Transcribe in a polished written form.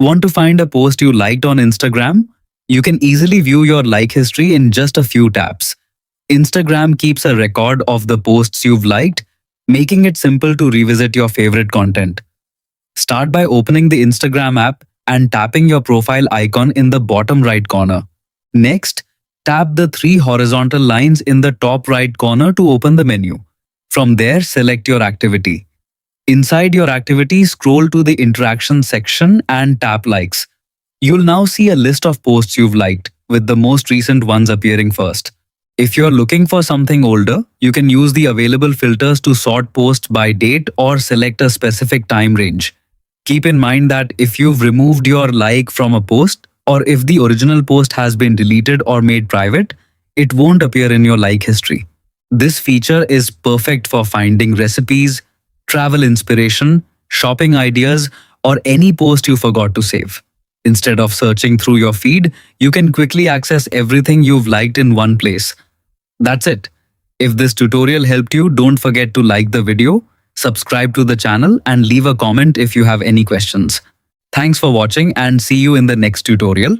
Want to find a post you liked on Instagram? You can easily view your like history in just a few taps. Instagram keeps a record of the posts you've liked, making it simple to revisit your favorite content. Start by opening the Instagram app and tapping your profile icon in the bottom right corner. Next, tap the three horizontal lines in the top right corner to open the menu. From there, select your activity. Inside your activity, scroll to the interaction section and tap likes. You'll now see a list of posts you've liked, with the most recent ones appearing first. If you're looking for something older, you can use the available filters to sort posts by date or select a specific time range. Keep in mind that if you've removed your like from a post, or if the original post has been deleted or made private, it won't appear in your like history. This feature is perfect for finding recipes, travel inspiration, shopping ideas, or any post you forgot to save. Instead of searching through your feed, you can quickly access everything you've liked in one place. That's it. If this tutorial helped you, don't forget to like the video, subscribe to the channel, and leave a comment if you have any questions. Thanks for watching and see you in the next tutorial.